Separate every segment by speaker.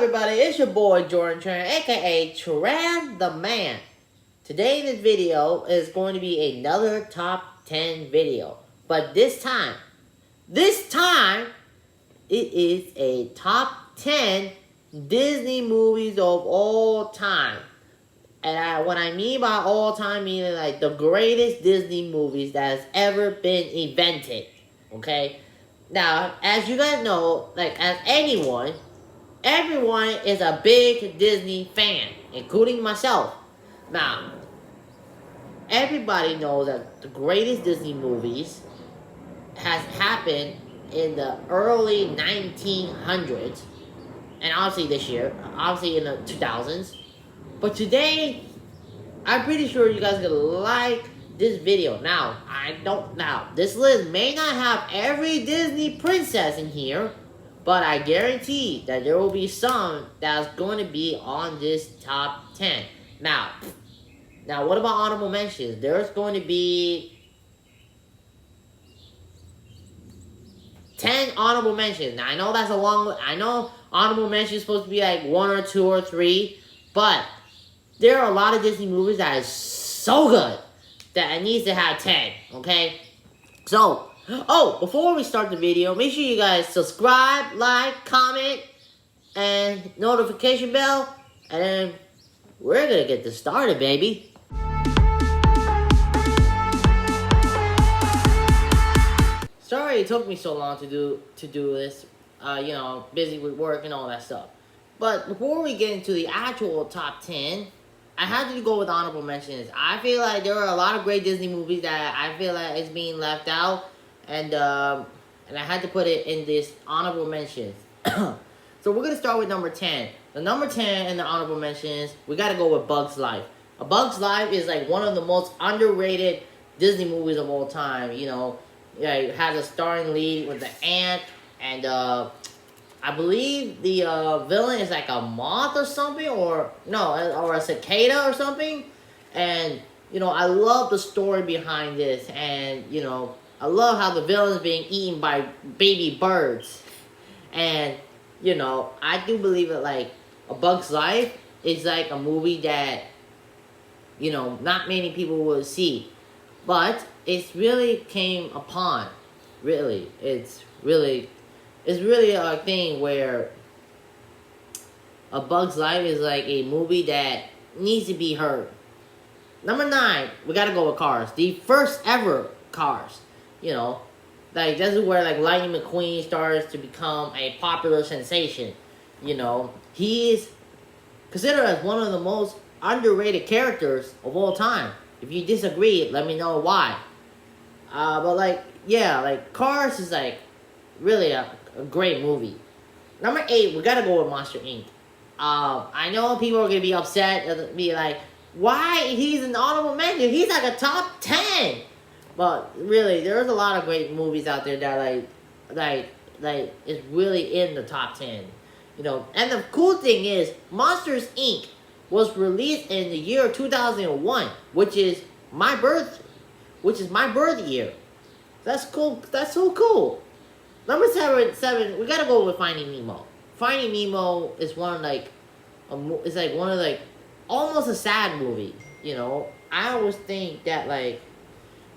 Speaker 1: everybody, it's your boy Jordan Tran, aka Tran the Man. Today in this video is going to be another top 10 video. But this time, it is a top 10 Disney movies of all time. And what I mean by all time, meaning like the greatest Disney movies that has ever been invented. Okay? Now, as you guys know, like as everyone is a big Disney fan, including myself. Now, everybody knows that the greatest Disney movies has happened in the early 1900s, and obviously this year, obviously in the 2000s. But today, I'm pretty sure you guys are gonna like this video. Now, this list may not have every Disney princess in here, but I guarantee that there will be some that's going to be on this top 10. Now, what about honorable mentions? There's going to be 10 honorable mentions. Now, I know that's a long list. I know honorable mentions is supposed to be like 1 or 2 or 3, but there are a lot of Disney movies that is so good that it needs to have 10, okay? So, before we start the video, make sure you guys subscribe, like, comment, and notification bell, and then we're gonna get this started, baby. Sorry it took me so long to do this. Busy with work and all that stuff. But before we get into the actual top 10, I had to go with honorable mentions. I feel like there are a lot of great Disney movies that I feel like is being left out. And I had to put it in this honorable mentions. So we're going to start with number 10. The number 10 in the honorable mentions, we got to go with Bug's Life. A Bug's Life is like one of the most underrated Disney movies of all time. You know, it has a starring lead with the ant. And I believe the villain is like a moth or something. Or a cicada or something. And, I love the story behind this. And, I love how the villain is being eaten by baby birds. And, I do believe that, like, A Bug's Life is, like, a movie that, not many people will see. But it's really came upon, really. It's really a thing where A Bug's Life is, like, a movie that needs to be heard. Number 9, we gotta go with Cars. The first ever Cars. Like, this is where, like, Lightning McQueen starts to become a popular sensation. He is considered as one of the most underrated characters of all time. If you disagree, let me know why. But, like, yeah, like, Cars is, like, really a great movie. Number 8, we gotta go with Monster Inc. I know people are gonna be upset and be like, why he's an honorable mention? He's like a top 10. But really, there's a lot of great movies out there that like is really in the top 10. And the cool thing is, Monsters Inc. was released in the year 2001, which is my birth year. That's cool. That's so cool. Number 7, we gotta go with Finding Nemo. Finding Nemo is almost a sad movie. I always think that, like,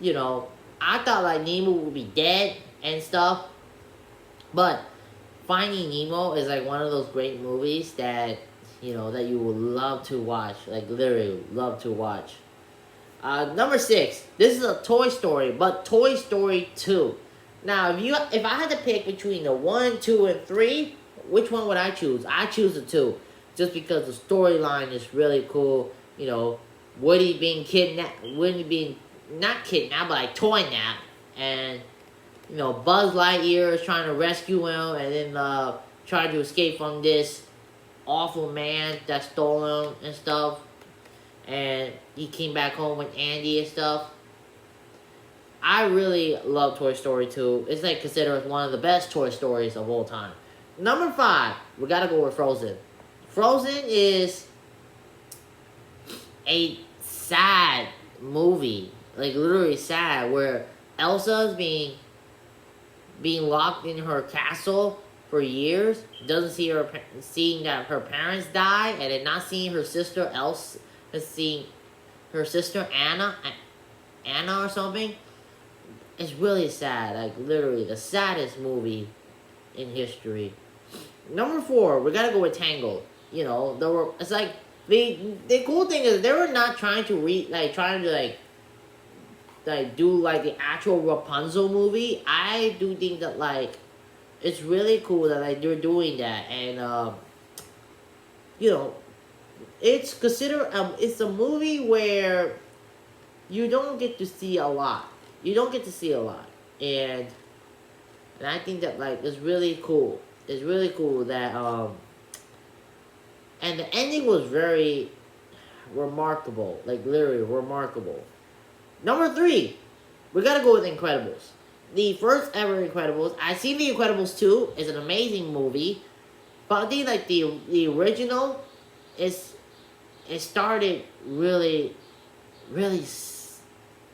Speaker 1: I thought, like, Nemo would be dead and stuff. But Finding Nemo is, like, one of those great movies that, that you would love to watch. Like, literally love to watch. Number 6. This is a Toy Story, but Toy Story 2. Now, if I had to pick between the 1, 2, and 3, which one would I choose? I choose the 2. Just because the storyline is really cool. Woody being not kidnapped, but like toy napped, and Buzz Lightyear is trying to rescue him, and then trying to escape from this awful man that stole him and stuff, and he came back home with Andy and stuff. I really love Toy Story 2. It's like considered one of the best Toy Stories of all time. Number 5, we gotta go with Frozen. Frozen is a sad movie. Like, literally sad, where Elsa is being locked in her castle, for years, doesn't see seeing that her parents die, and then not seeing her sister seeing her sister Anna or something. It's really sad. Like literally the saddest movie in history. Number 4, we gotta go with Tangled. You know, it's like the cool thing is they were not trying to do like the actual Rapunzel movie. I do think that like it's really cool that like they're doing that, and you know, it's considered it's a movie where you don't get to see a lot. You don't get to see a lot, and I think that like it's really cool. It's really cool that and the ending was very remarkable, like literally remarkable. Number 3, we gotta go with Incredibles. The first ever Incredibles. I seen The Incredibles 2. It's an amazing movie. But I think like the original is it started really, really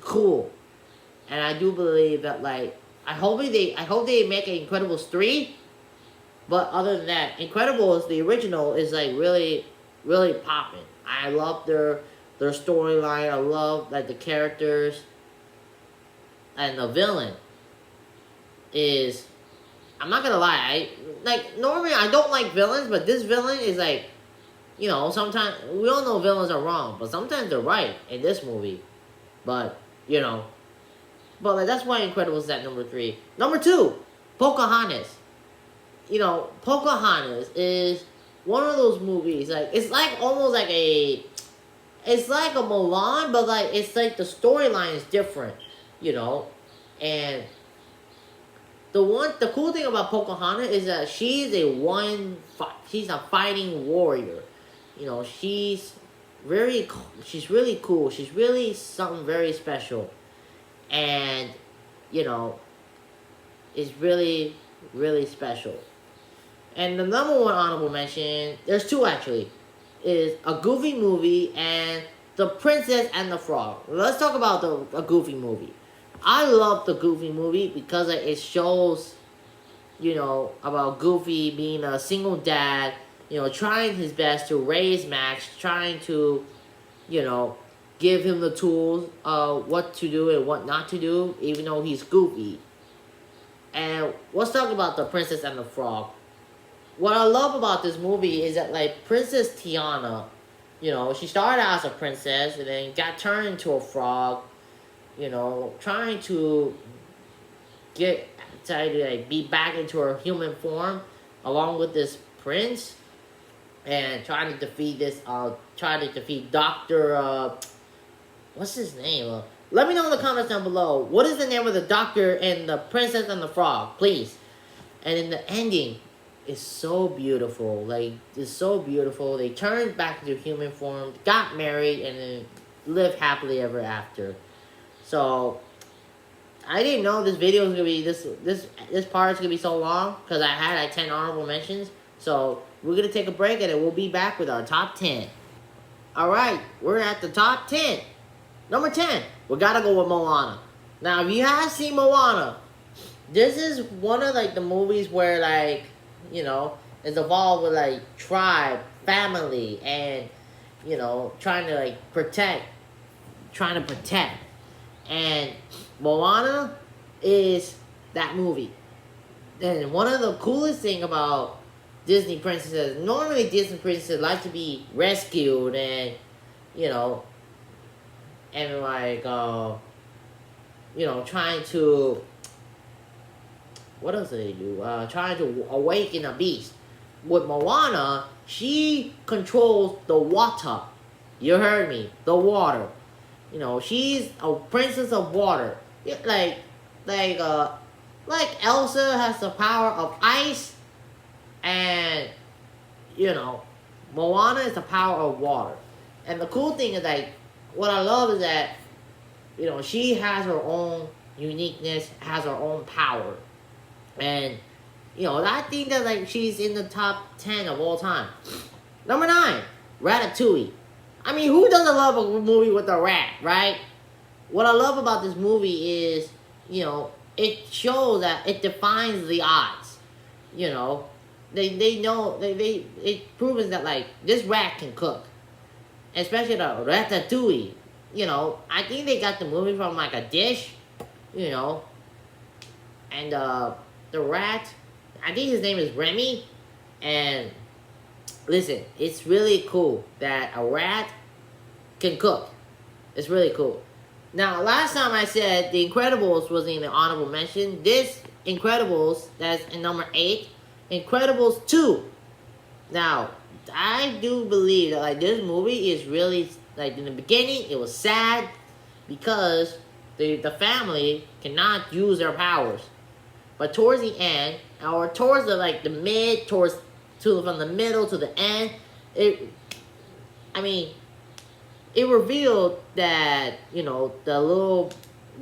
Speaker 1: cool. And I do believe that like I hope they make an Incredibles 3. But other than that, Incredibles, the original, is like really, really popping. I love their storyline. I love like the characters. And the villain is, I'm not gonna lie, normally I don't like villains, but this villain is like, you know, sometimes, we all know villains are wrong, but sometimes they're right in this movie. But, you know, but like, that's why Incredibles is at number 3. Number 2, Pocahontas. You know, Pocahontas is one of those movies, like, it's like almost like it's like a Mulan, but like, it's like the storyline is different, you know, and the cool thing about Pocahontas is that she's she's a fighting warrior, you know, she's really cool, she's really something very special, and, you know, it's really, really special. And the number 1 honorable mention, there's 2 actually, is a Goofy movie and The Princess and the Frog. Let's talk about a Goofy movie. I love the Goofy movie because it shows, you know, about Goofy being a single dad, you know, trying his best to raise Max, trying to, you know, give him the tools of what to do and what not to do, even though he's Goofy. And let's talk about The Princess and the Frog. What I love about this movie is that, like, Princess Tiana, you know, she started out as a princess and then got turned into a frog, you know, trying to like, be back into her human form along with this prince and trying to defeat Dr. What's his name? Let me know in the comments down below. What is the name of the doctor in The Princess and the Frog, please? And in the ending, it's so beautiful. Like, it's so beautiful. They turned back into human form, got married, and then lived happily ever after. So, I didn't know this video was gonna be this part is gonna be so long because I had like 10 honorable mentions. So we're gonna take a break and then we'll be back with our top 10. All right, we're at the top 10. Number 10, we gotta go with Moana. Now, if you have seen Moana, this is one of like the movies where like, you know, it's involved with like tribe, family, and, you know, trying to protect. And Moana is that movie. And one of the coolest thing about Disney princesses, normally Disney princesses like to be rescued and, you know, and like, you know, trying to, what else do they do? Trying to awaken a beast. With Moana, she controls the water. You heard me, the water. You know, she's a princess of water. Like Elsa has the power of ice, and, you know, Moana is the power of water. And the cool thing is, like, what I love is that, you know, she has her own uniqueness, has her own power. And, you know, I think that, like, she's in the top 10 of all time. Number 9, Ratatouille. I mean, who doesn't love a movie with a rat, right? What I love about this movie is, you know, it shows that it defines the odds. you know, they know it proves that like this rat can cook, especially the ratatouille. You know, I think they got the movie from like a dish, you know, and the rat, I think his name is Remy, and listen, it's really cool that a rat can cook. It's really cool. Now, last time I said The Incredibles was in the honorable mention. This Incredibles, that's in number 8. Incredibles 2. Now, I do believe that like this movie is really, like in the beginning, it was sad because the family cannot use their powers. But towards the end, or towards the like the mid, from the middle to the end, I mean, it revealed that, you know, the little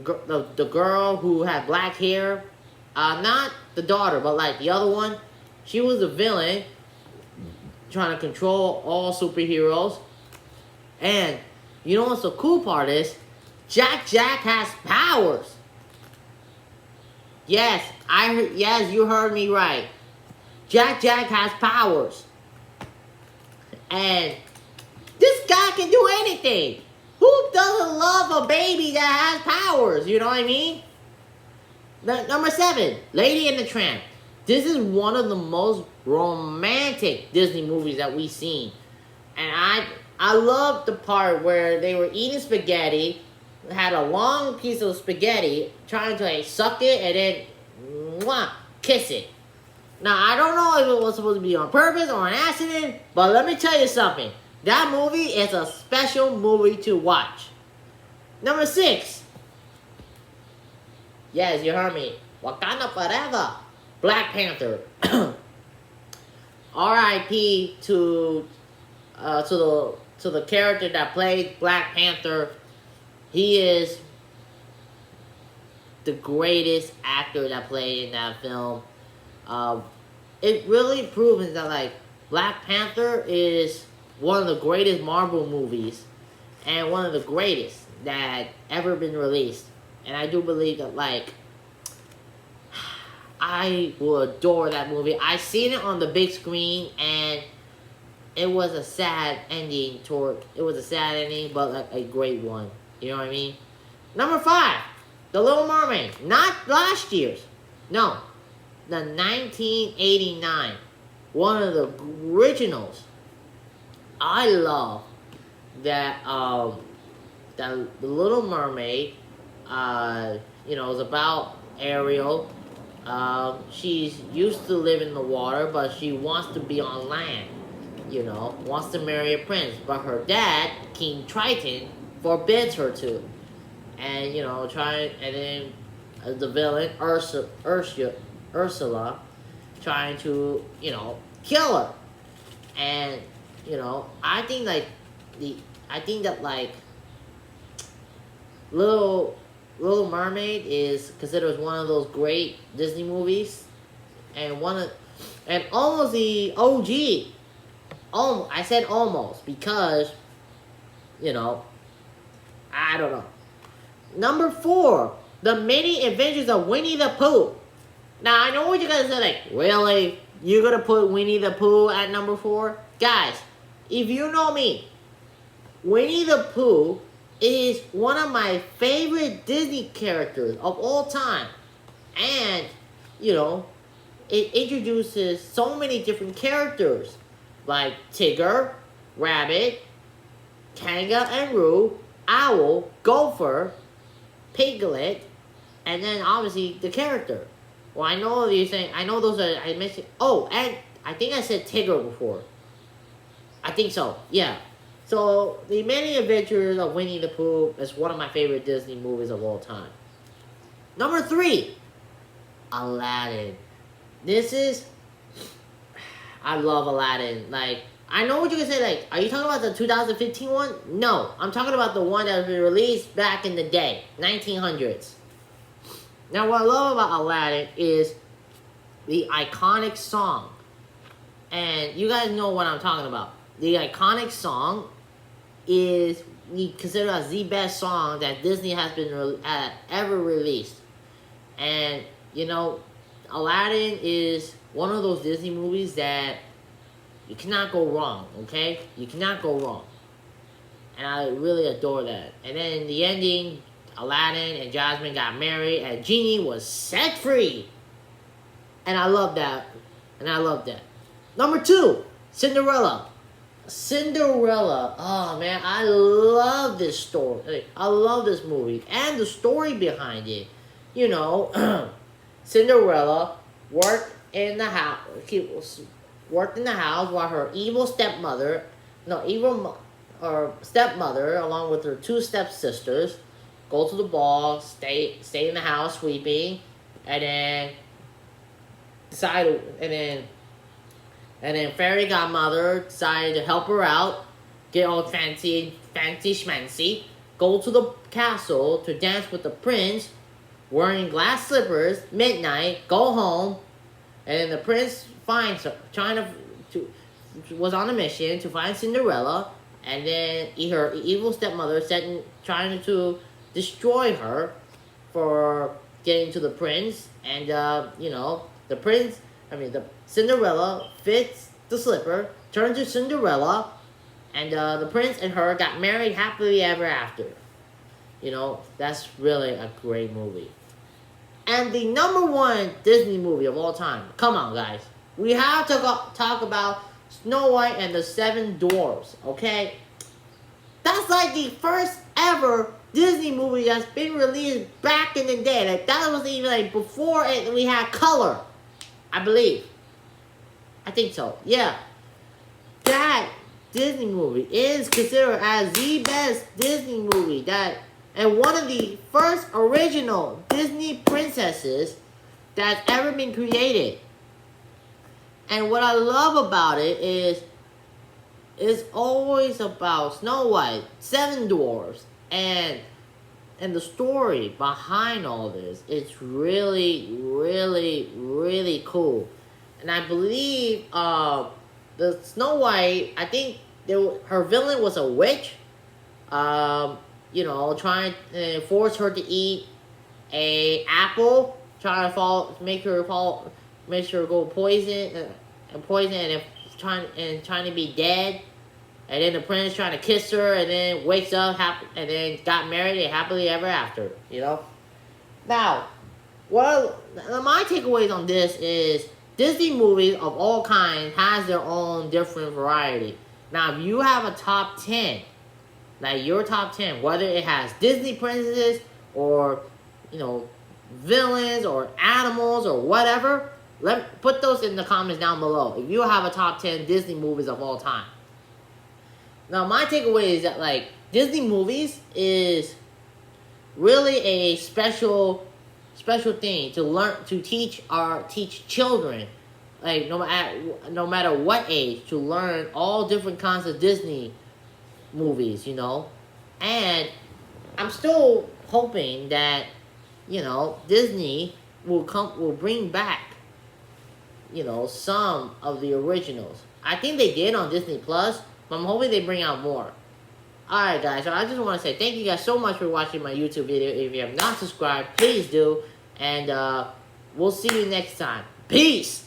Speaker 1: the girl who had black hair, not the daughter, but like the other one, she was a villain trying to control all superheroes. And you know what's the cool part is? Jack has powers. Yes, yes, you heard me right. Jack has powers. And this guy can do anything. Who doesn't love a baby that has powers? You know what I mean? Number 7, Lady and the Tramp. This is one of the most romantic Disney movies that we've seen. And I love the part where they were eating spaghetti, had a long piece of spaghetti, trying to like suck it and then kiss it. Now, I don't know if it was supposed to be on purpose or an accident, but let me tell you something. That movie is a special movie to watch. Number 6. Yes, you heard me. Wakanda Forever. Black Panther. R.I.P. to the character that played Black Panther. He is the greatest actor that played in that film. It really proves that like Black Panther is one of the greatest Marvel movies and one of the greatest that ever been released. And I do believe that like I will adore that movie. I seen it on the big screen and it was a sad ending it was a sad ending, but like a great one. You know what I mean? Number 5, The Little Mermaid. Not last year's. No. The 1989. One of the originals. I love that The Little Mermaid, you know, is about Ariel. She's used to live in the water, but she wants to be on land. You know, wants to marry a prince, but her dad, King Triton, forbids her to. And you know, and then the villain Ursula, trying to, you know, kill her. And you know, I think that like Little Mermaid is considered as one of those great Disney movies, and almost the OG. I said almost because, you know, I don't know. Number 4, The Many Adventures of Winnie the Pooh. Now I know what you're gonna say, like, really? You're gonna put Winnie the Pooh at number 4? Guys, if you know me, Winnie the Pooh is one of my favorite Disney characters of all time. And, you know, it introduces so many different characters. Like Tigger, Rabbit, Kanga and Roo, Owl, Gopher, Piglet, and then obviously the character. Well, I know you're saying, I know those are, I mentioned, oh, and I think I said Tigger before. I think so, yeah. So, The Many Adventures of Winnie the Pooh is one of my favorite Disney movies of all time. Number 3, Aladdin. I love Aladdin. Like, I know what you're gonna say, like, are you talking about the 2015 one? No, I'm talking about the one that was released back in the day, 1900s. Now, what I love about Aladdin is the iconic song. And you guys know what I'm talking about. The iconic song is considered as the best song that Disney has been ever released. And, you know, Aladdin is one of those Disney movies that you cannot go wrong, okay? You cannot go wrong. And I really adore that. And then in the ending, Aladdin and Jasmine got married and Genie was set free. And I love that. And I love that. Number 2, Cinderella. Cinderella. Oh man, I love this story. I love this movie. And the story behind it. You know, Cinderella worked in the house. Worked in the house while her stepmother, along with her 2 stepsisters, go to the ball, stay in the house sweeping, and then fairy godmother decided to help her out, get all fancy schmancy, go to the castle to dance with the prince, wearing glass slippers, midnight, go home, and then the prince finds her, was on a mission to find Cinderella, and then her evil stepmother trying to destroy her for getting to the prince, and the Cinderella fits the slipper, turned to Cinderella, and the prince and her got married happily ever after. You know, that's really a great movie. And the number 1 Disney movie of all time. Come on, guys. We have to talk about Snow White and the 7 Dwarfs, okay? That's like the first ever Disney movie that's been released back in the day. Like, that was even like before we had color, I believe. I think so, yeah. That Disney movie is considered as the best Disney movie and one of the first original Disney princesses that's ever been created. And what I love about it is it's always about Snow White, 7 Dwarfs, and the story behind all this. It's really, really, really cool. And I believe the Snow White, I think her villain was a witch. Trying to force her to eat a apple, trying to make her go poison, and trying to be dead. And then the prince trying to kiss her, and then wakes up, and then got married and happily ever after. You know. Now, my takeaways on this is Disney movies of all kinds has their own different variety. Now, if you have a top 10, like your top 10, whether it has Disney princesses or, villains or animals or whatever, put those in the comments down below. If you have a top 10 Disney movies of all time. Now, my takeaway is that, Disney movies is really a special thing to teach children, no matter what age, to learn all different kinds of Disney movies, and I'm still hoping that, Disney will bring back, some of the originals. I think they did on Disney Plus, but I'm hoping they bring out more. Alright guys, so I just want to say thank you guys so much for watching my YouTube video. If you have not subscribed, please do, and we'll see you next time. Peace!